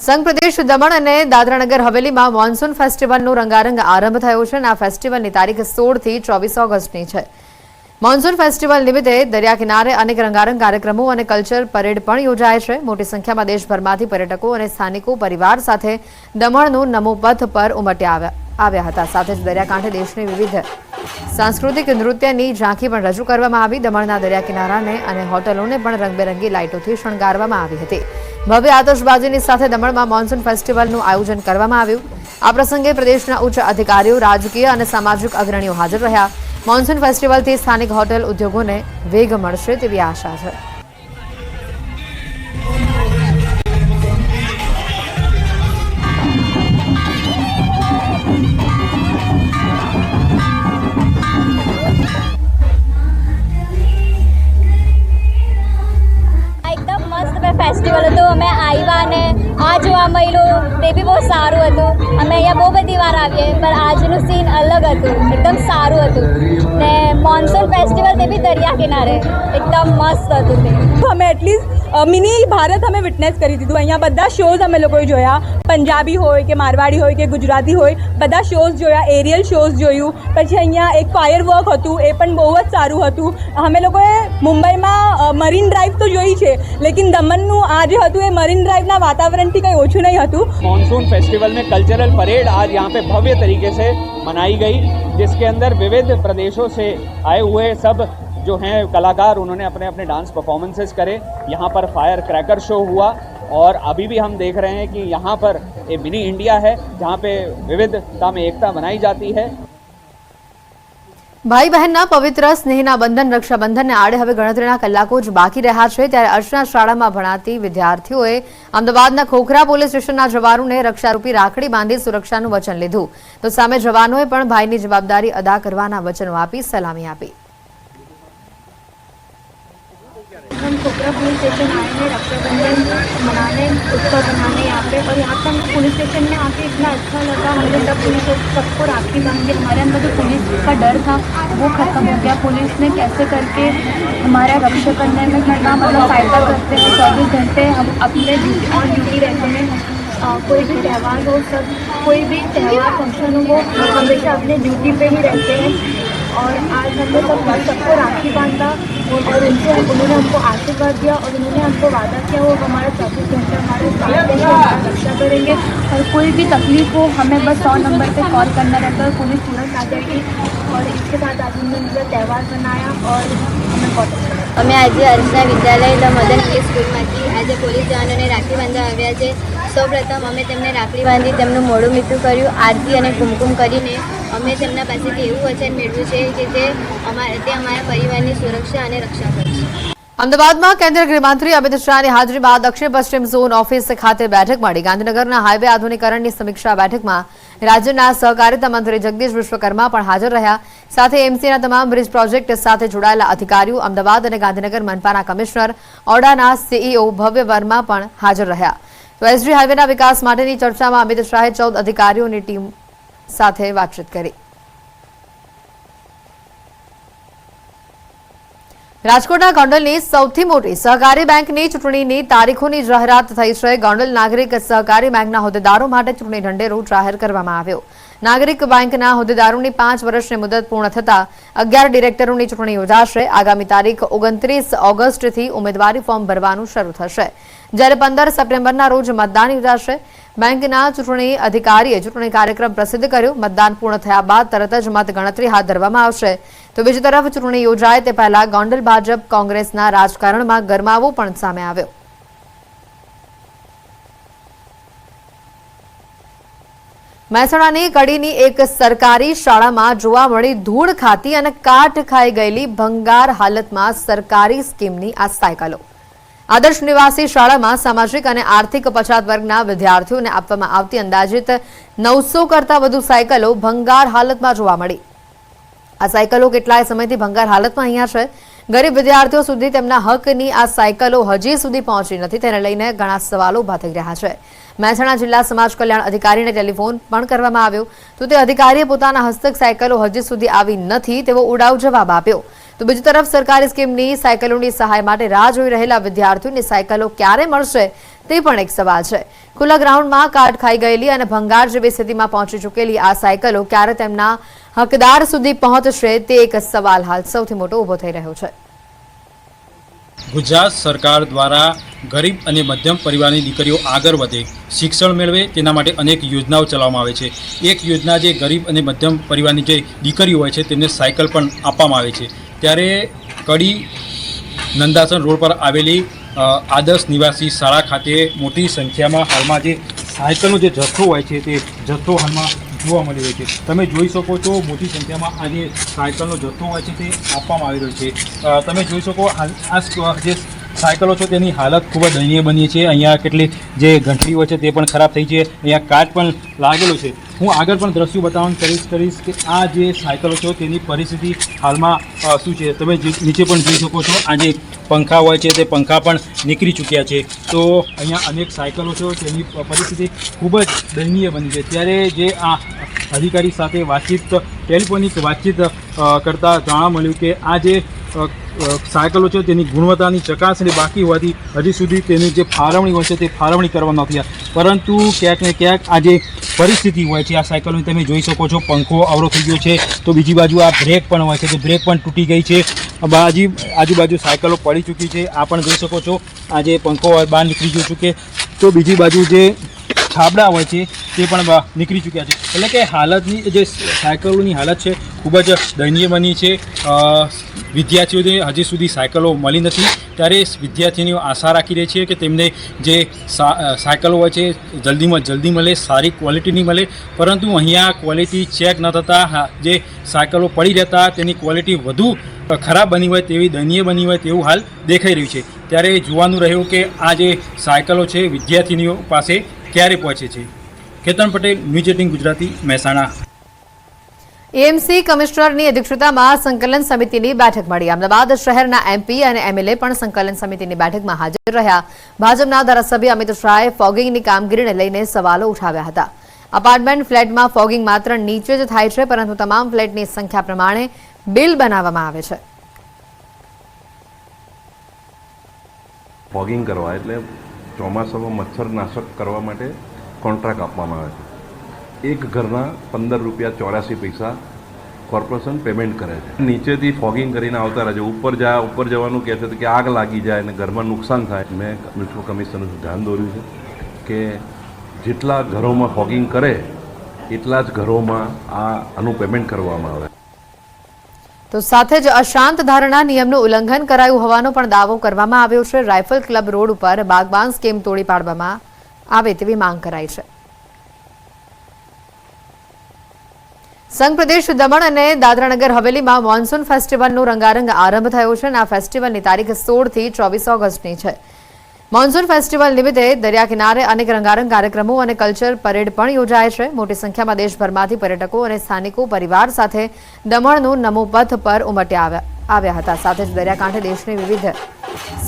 સંઘ પ્રદેશ દમણ અને દાદરાનગર હવેલીમાં મોન્સૂન ફેસ્ટિવલનો રંગારંગ આરંભ થયો છે અને આ ફેસ્ટિવલની તારીખ 16 થી 24 ઓગસ્ટની છે। મોન્સૂન ફેસ્ટિવલ નિમિત્તે દરિયા કિનારે અનેક રંગારંગ કાર્યક્રમો અને કલ્ચર પરેડ પણ યોજાય છે। મોટી સંખ્યામાં દેશભરમાંથી પર્યટકો અને સ્થાનિકો પરિવાર સાથે દમણનું નમો પથ પર ઉમટ્યા આવ્યા હતા। સાથે જ દરિયાકાંઠે દેશની વિવિધ सांस्कृतिक नृत्यની ઝાંખી પણ રજૂ કરવામાં આવી। દમણના દરિયા કિનારાને અને હોટલોને પણ રંગબેરંગી લાઇટોથી શણગારવામાં આવી હતી। ભવ્ય આતશબાજીની સાથે દમણમાં મોન્સૂન ફેસ્ટિવલનું આયોજન કરવામાં આવ્યું। આ પ્રસંગે પ્રદેશના ઉચ્ચ અધિકારીઓ, રાજકીય અને સામાજિક અગ્રણીઓ હાજર રહ્યા। મોન્સૂન ફેસ્ટિવલથી સ્થાનિક હોટેલ ઉદ્યોગોને વેગ મળશે તેવી આશા છે। फेस्टिवल तो अमे आव्या ने आ जोवा मळ्युं ते बी बहुत सारूं हतुं। अमे अहींया बहु बधी वार आवीए पण आजनुं सीन अलग हतुं, एकदम सारूं हतुं ने मॉन्सून फेस्टिवल ते बी दरिया किनारे एकदम मस्त हतुं। ते अमे एटलीस्ट मिनी भारत अमे विटनेस करी दीधुं। अहींया बधा शोज अमे लोकोए जोया, पंजाबी होय के मारवाड़ी होय के गुजराती होय, बधा शोज जोया, एरियल शोज जोयुं। पछी अहींया एक फायर वर्क हतुं, ए पण बहु ज सारूं हतुं। अमे लोकोए मुंबईमां मरीन ड्राइव तो जोई छे, लेकिन दमणनुं आ जे हतुं ए मरीन ड्राइवना वातावरणथी कंई ओछुं नहीं हतुं। मॉनसून फेस्टिवल में कल्चरल परेड आज यहाँ पे भव्य तरीके से मनाई गई, जिसके अंदर विविध प्रदेशों से आए हुए सब जो हैं कलाकार, उन्होंने अपने अपने डांस परफॉर्मेंसेस करे। यहाँ पर फायर क्रैकर शो हुआ और अभी भी हम देख रहे हैं कि यहाँ पर एक मिनी इंडिया है जहाँ पे विविधता में एकता बनाई जाती है। भाई बहनना पवित्र स्नेहना बंधन रक्षाबंधनने आड़े हवे गणतरीना कलाको ज बाकी रह्या छे, त्यारे अर्चना शाळामां भणाती विद्यार्थीओए अमदावादना खोखरा पोलीस स्टेशनना जवानोने रक्षारूपी राखड़ी बांधी सुरक्षानुं वचन लीधुं, तो सामे जवानोए पण भाईनी जवाबदारी अदा करवाना वचनो आपी सलामी आपी। हम खोखरा पुलिस स्टेशन आए हैं रक्षाबंधन मनाने, उत्सव मनाने यहाँ पे। और यहाँ पर पुलिस स्टेशन में आके इतना अच्छा लगा। हमने सब पुलिस सबको राखी बांधी। हमारे अंदर जो पुलिस का डर था वो खत्म हो गया। पुलिस ने कैसे करके हमारा रक्षा करने में कितना मतलब फायदा करते हैं। 24 घंटे हम अपने ड्यूटी रहते हैं। कोई भी त्यौहार हो, सब कोई भी त्यौहार फंक्शन हो, वो हमेशा अपने ड्यूटी पे ही रहते हैं। और आज हमने सबको राखी बांधा और उन्होंने हमको आशीर्वाद दिया और उन्होंने हमको वादा किया वो हमारा 24 घंटे हमारे साथ हमारा रक्षा करेंगे। और कोई भी तकलीफ हो हमें बस 100 नंबर पे कॉल करना रहता है और पुलिस तुरंत आ जाएगी। और इसके साथ आज हमने मतलब त्यौहार मनाया और हमें बहुत अच्छा लगा। अमे आज अर्चना विद्यालय मदन इंग्लिश स्कूल में आज पुलिस जवानों ने राखी बांधवा आव्या छे। सौ प्रथम अमे तेमने राखड़ी बांधी तेमनुं मोढुं मीठुं कर्युं, आरती अने कुमकुम करीने अमे तेमना पासेथी एवुं वचन मेळव्युं छे के ते अमारा परिवारनी सुरक्षा अने रक्षा करशे। अमदावादમાં કેન્દ્રીય ગૃહમંત્રી અમિત શાહની હાજરીમાં દક્ષિણ પશ્ચિમ ઝોન ઓફિસ ખાતે બેઠક મળી। ગાંધીનગરના હાઈવે આધુનિકરણની સમીક્ષા બેઠકમાં રાજ્યના સહકારિતા મંત્રી જગદીશ વિશ્વકર્મા પણ હાજર રહ્યા। સાથે એમસીના તમામ બ્રિજ પ્રોજેક્ટ સાથે જોડાયેલા અધિકારીઓ, અમદાવાદ અને ગાંધીનગર મનપાના કમિશનર, ઓડાના સીઈઓ ભવ્ય વર્મા પણ હાજર રહ્યા। તો એસજી હાઈવેના વિકાસ માટેની ચર્ચામાં અમિત શાહે 14 અધિકારીઓની ટીમ સાથે વાતચીત કરી। રાજકોટના ગોંડલની સૌથી મોટી સહકારી બેંકની ચૂંટણીની તારીખોની જાહેરાત થઈ છે। ગોંડલ નાગરિક સહકારી બેંકના હોદ્દેદારો માટે ચૂંટણી ઢંઢેરો જાહેર કરવામાં આવ્યો। નાગરિક બેંકના હોદ્દેદારોની 5 વર્ષની મુદત પૂર્ણ થતા 11 ડિરેક્ટરોની ચૂંટણી યોજાશે। આગામી તારીખ 29 ઓગસ્ટથી ઉમેદવારી ફોર્મ ભરવાનું શરૂ થશે, જ્યારે 15 સપ્ટેમ્બરના રોજ મતદાન યોજાશે। બેંકના ચૂંટણી અધિકારીએ ચૂંટણી કાર્યક્રમ પ્રસિદ્ધ કર્યો। મતદાન પૂર્ણ થયા બાદ તરત જ મતગણતરી હાથ ધરવામાં આવશે। તો બીજી તરફ ચૂંટણી યોજાય તે પહેલા ગોંડલ ભાજપ કોંગ્રેસના રાજકારણમાં ગરમાવો પણ સામે આવ્યો। મહેસાણાની કડીની એક સરકારી શાળામાં જોવા મળી ધૂળ ખાતી અને કાટ ખાઈ ગયેલી ભંગાર હાલતમાં સરકારી સ્કીમની આ સાયકલો। આદર્શ નિવાસી શાળામાં સામાજિક અને આર્થિક પછાત વર્ગના વિદ્યાર્થીઓને આપવામાં આવતી અંદાજિત 900 કરતા વધુ સાયકલો ભંગાર હાલતમાં જોવા મળી। આ સાયકલો કેટલાય સમયથી ભંગાર હાલતમાં અહીંયા છે। ગરીબ વિદ્યાર્થીઓ સુધી તેમના હકની આ સાયકલો હજી સુધી પહોંચી નથી, તેને લઈને ઘણા સવાલો ઊભા થઈ રહ્યા છે। મહેસાણા જિલ્લા સમાજ કલ્યાણ અધિકારીને ટેલિફોન પણ કરવામાં આવ્યો, તો તે અધિકારીએ પોતાના હસ્તક સાયકલો હજી સુધી આવી નથી તેવો ઉડાવ જવાબ આપ્યો। તો બીજી તરફ સરકારી સ્કીમની સાયકલોની સહાય માટે રાહ જોઈ રહેલા વિદ્યાર્થીઓને સાયકલો ક્યારે મળશે તે પણ એક સવાલ છે। ખુલ્લા ગ્રાઉન્ડમાં કાટ ખાઈ ગયેલી અને ભંગાર જેવી સ્થિતિમાં પહોંચી ચૂકેલી આ સાયકલો ક્યારે તેમના હકદાર સુધી પહોંચશે તે એક સવાલ હાલ સૌથી મોટો ઊભો થઈ રહ્યો છે। ગુજરાત સરકાર દ્વારા ગરીબ અને મધ્યમ પરિવારની દીકરીઓ આગળ વધે, શિક્ષણ મેળવે તેના માટે અનેક યોજનાઓ ચલાવવામાં આવે છે। એક યોજના જે ગરીબ અને મધ્યમ પરિવારની જે દીકરીઓ હોય છે તેમને સાયકલ પણ આપવામાં આવે છે। ત્યારે કડી નંદાસન રોડ પર આવેલી આદર્શ નિવાસી શાળા ખાતે મોટી સંખ્યામાં હાલમાં જે સાયકલનો જે જથ્થો હોય છે તે જથ્થો હાલમાં જોવા મળી રહ્યો છે। તમે જોઈ શકો છો મોટી સંખ્યામાં આ જે સાયકલનો જથ્થો હોય છે તે આપવામાં આવી રહ્યો છે। તમે જોઈ શકો આ જે સાયકલો છે તેની હાલત ખૂબ જ દયનીય બની છે। અહીંયા કેટલી જે ઘંટડી હોય છે તે પણ ખરાબ થઈ છે। અહીંયા કાચ પણ લાગેલો છે। હું આગળ પણ દ્રશ્યો બતાવવાનું કરીશ કે આ જે સાયકલો છે તેની પરિસ્થિતિ હાલમાં શું છે। તમે નીચે પણ જોઈ શકો છો આ જે પંખા હોય છે તે પંખા પણ નીકળી ચૂક્યા છે। તો અહીંયા અનેક સાયકલો છે તેની પરિસ્થિતિ ખૂબ જ દયનીય બની છે। ત્યારે જે આ અધિકારી સાથે ટેલિફોનિક વાતચીત કરતાં જાણવા મળ્યું કે આ જે સાયકલો છે તેની ગુણવત્તાની ચકાસણી બાકી હોવાથી હજી સુધી તેની જે ફાળવણી હોય છે તે ફાળવણી કરવામાં નથી આવી। પરંતુ ક્યાંક ને ક્યાંક આ જે પરિસ્થિતિ હોય છે આ સાયકલોની તમે જોઈ શકો છો પંખો અવરો થઈ ગયો છે। તો બીજી બાજુ આ બ્રેક પણ હોય છે તો બ્રેક પણ તૂટી ગઈ છે। આજુબાજુ સાયકલો પડી ચૂકી છે। આ પણ જોઈ શકો છો આ જે પંખો બહાર નીકળી ગયો છે। તો બીજી બાજુ જે છાબડા હોય છે તે પણ નીકળી ચૂક્યા છે। એટલે કે હાલતની જે સાયકલોની હાલત છે ખૂબ જ દયનીય બની છે। વિદ્યાર્થીઓને હજી સુધી સાયકલો મળી નથી। ત્યારે વિદ્યાર્થીનીઓ આશા રાખી રહી છે કે તેમને જે સાયકલો હોય છે જલ્દીમાં જલ્દી મળે, સારી ક્વોલિટીની મળે। પરંતુ અહીંયા ક્વોલિટી ચેક ન થતાં જે સાયકલો પડી રહેતા તેની ક્વોલિટી વધુ ખરાબ બની હોય તેવી દયનીય બની હોય તેવું હાલ દેખાઈ રહ્યું છે। ત્યારે જોવાનું રહ્યું કે આ જે સાયકલો છે વિદ્યાર્થીનીઓ પાસે ક્યારે પહોંચે છે। કેતન પટેલ, ન્યૂઝ 18 ગુજરાતી, મહેસાણા। એએમસી કમિશનરની અધ્યક્ષતામાં સંકલન સમિતિની બેઠક મળી। અમદાવાદ શહેરના એમપી અને એમએલએ પણ સંકલન સમિતિની બેઠકમાં હાજર રહ્યા। ભાજપના ધારાસભ્ય અમિત શાહે ફોગિંગની કામગીરીને લઈને સવાલો ઉઠાવ્યા હતા। અપાર્ટમેન્ટ ફ્લેટમાં ફોગિંગ માત્ર નીચે જ થાય છે પરંતુ તમામ ફ્લેટની સંખ્યા પ્રમાણે બિલ બનાવવામાં આવે છે। ફોગિંગ કરવા એટલે ચોમાસામાં મચ્છરનાશક કરવા માટે કોન્ટ્રાક્ટ આપવામાં આવે છે। એક ઘરના 15 રૂપિયા 84 પૈસા કોર્પોરેશન પેમેન્ટ કરે છે। નીચેથી ફોગિંગ કરીને આવતા રહે છે। ઉપર જવાનું કહે છે કે આગ લાગી જાય અને ઘરમાં નુકસાન થાય। મેં મ્યુનિસિપલ કમિશનરનું ધ્યાન દોર્યું છે કે જેટલા ઘરોમાં ફોગિંગ કરે એટલા જ ઘરોમાં આનું પેમેન્ટ કરવામાં આવે। તો સાથે જ અશાંત ધારણા નિયમનું ઉલ્લંઘન કરાયું હોવાનો પણ દાવો કરવામાં આવ્યો છે। રાઇફલ ક્લબ રોડ ઉપર બાગબાન સ્કીમ તોડી પાડવામાં આવે તેવી માંગ કરાઈ છે। સંઘ પ્રદેશ દમણ અને દાદરાનગર હવેલીમાં મોન્સૂન ફેસ્ટિવલનો રંગારંગ આરંભ થયો છે અને આ ફેસ્ટિવલની તારીખ 16 થી 24 ઓગસ્ટની છે। મોન્સૂન ફેસ્ટિવલ નિમિત્તે દરિયા કિનારે અનેક રંગારંગ કાર્યક્રમો અને કલ્ચર પરેડ પણ યોજાય છે। મોટી સંખ્યામાં દેશભરમાંથી પર્યટકો અને સ્થાનિકો પરિવાર સાથે દમણનું નમોપથ પર ઉમટ્યા આવ્યા હતા। સાથે જ દરિયાકાંઠે દેશની વિવિધ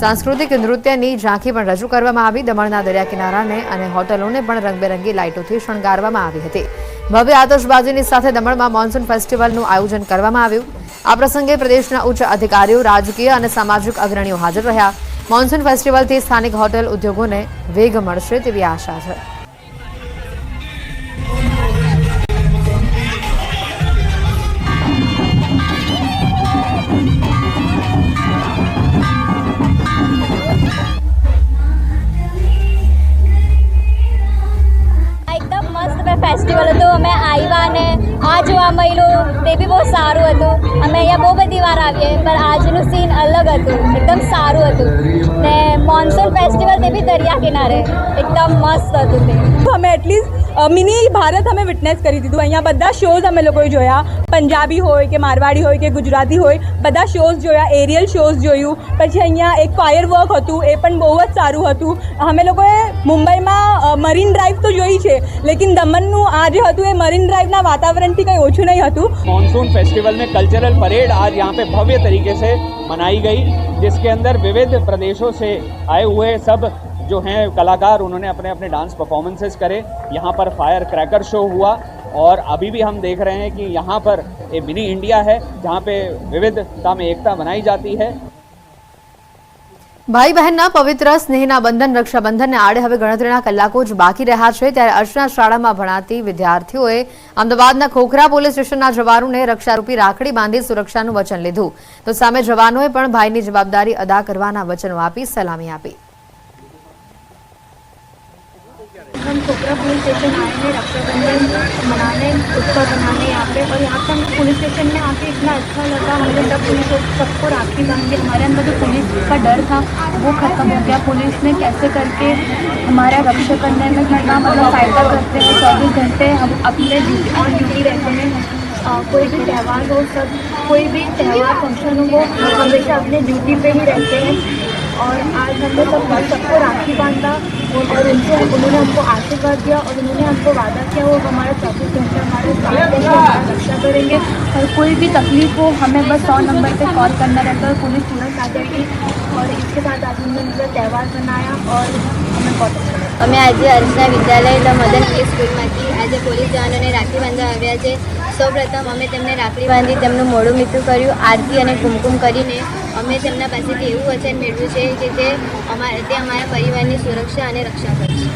સાંસ્કૃતિક નૃત્યની ઝાંખી પણ રજૂ કરવામાં આવી। દમણના દરિયા કિનારાને અને હોટલોને પણ રંગબેરંગી લાઇટોથી શણગારવામાં આવી હતી। ભવ્ય આતશબાજીની સાથે દમણમાં મોન્સૂન ફેસ્ટિવલનું આયોજન કરવામાં આવ્યું। આ પ્રસંગે પ્રદેશના ઉચ્ચ અધિકારીઓ, રાજકીય અને સામાજિક અગ્રણીઓ હાજર રહ્યા। મોન્સૂન ફેસ્ટિવલથી સ્થાનિક હોટેલ ઉદ્યોગોને વેગ મળશે તેવી આશા છે। એકદમ મસ્ત ફેસ્ટિવલ હતો। અમે આવ્યા અને આ જોવા મળ્યું તે બી બહુ સારું હતું। અમે અહીંયા બહુ બધી વાર આવીએ પણ આજનું સીન અલગ હતું, એકદમ સારું હતું। ને મોન્સૂન ફેસ્ટિવલ તે બી દરિયા કિનારે એકદમ મસ્ત હતું। તે અમે એટલીસ્ટ મિની ભારત અમે વિટનેસ કરી દીધું। અહીંયા બધા શોઝ અમે લોકોએ જોયા, પંજાબી હોય કે મારવાડી હોય કે ગુજરાતી હોય, બધા શોઝ જોયા, એરિયલ શોઝ જોયું। પછી અહીંયા એક ફાયર વર્ક હતું એ પણ બહુ જ સારું હતું। અમે લોકોએ મુંબઈમાં મરીન ડ્રાઈવ તો જોઈ છે લેકિन દમણનું આ જે હતું એ મરીન ડ્રાઈવના વાતાવરણથી કંઈ ઓછું નહીં હતું। मॉनसून फेस्टिवल में कल्चरल परेड आज यहाँ पे भव्य तरीके से मनाई गई, जिसके अंदर विविध प्रदेशों से आए हुए सब जो हैं कलाकार उन्होंने अपने अपने डांस परफॉर्मेंसेस करे। यहाँ पर फायर क्रैकर शो हुआ और अभी भी हम देख रहे हैं कि यहाँ पर एक मिनी इंडिया है जहाँ पे विविधता में एकता बनाई जाती है। ભાઈ બહેનના પવિત્ર સ્નેહના બંધન રક્ષાબંધનને આડે હવે ગણતરીના કલાકો જ બાકી રહ્યા છે ત્યારે અર્ચના શાળામાં ભણાતી વિદ્યાર્થીઓએ અમદાવાદના ખોખરા પોલીસ સ્ટેશનના જવાનોને રક્ષારૂપી રાખડી બાંધી સુરક્ષાનું વચન લીધું તો સામે જવાનોએ પણ ભાઈની જવાબદારી અદા કરવાના વચનો આપી સલામી આપી। हम कोबरा पुलिस स्टेशन आए हैं रक्षाबंधन मनाने उत्सव मनाने यहाँ पे, और यहाँ पे हम पुलिस स्टेशन में आके इतना अच्छा लगा। हमने सब पुलिस सबको राखी बांधी, हमारे अंदर जो पुलिस का डर था वो खत्म हो गया। पुलिस ने कैसे करके हमारा रक्षा करने में कितना मतलब फ़ायदा करते हैं। 24 घंटे हम अपने ऑन ड्यूटी रहते हैं। कोई भी त्यौहार हो, सब कोई भी त्यौहार फंक्शन हो, वो हमेशा अपने ड्यूटी पे ही रहते हैं। और आज हमने सबको राखी बांधा और उन्होंने हमको आशीर्वाद दिया और उन्होंने हमको वादा किया वो हमारा 24 घंटे हमारे साथ रहेंगे, हमारा रक्षा करेंगे। और कोई भी तकलीफ हो हमें बस 100 नंबर पे कॉल करना रहता है और पुलिस तुरंत आ जाएगी। और इसके साथ आज हमने मतलब त्यौहार मनाया और हमें बहुत अच्छा लगा। અમે આજે અર્ચના વિદ્યાલય મદન ઇંગ્લિશ સ્કૂલમાંથી આજે પોલીસ જવાનોને રાખી બાંધવા આવ્યા છે। સૌપ્રથમ અમે તેમને રાખડી બાંધી તેમનું મોઢું મીઠું કર્યું, આરતી અને કુમકુમ કરીને અમે તેમના પાસેથી એવું વચન મેળવ્યું છે કે તે અમારા પરિવારની સુરક્ષા અને રક્ષા કરશે।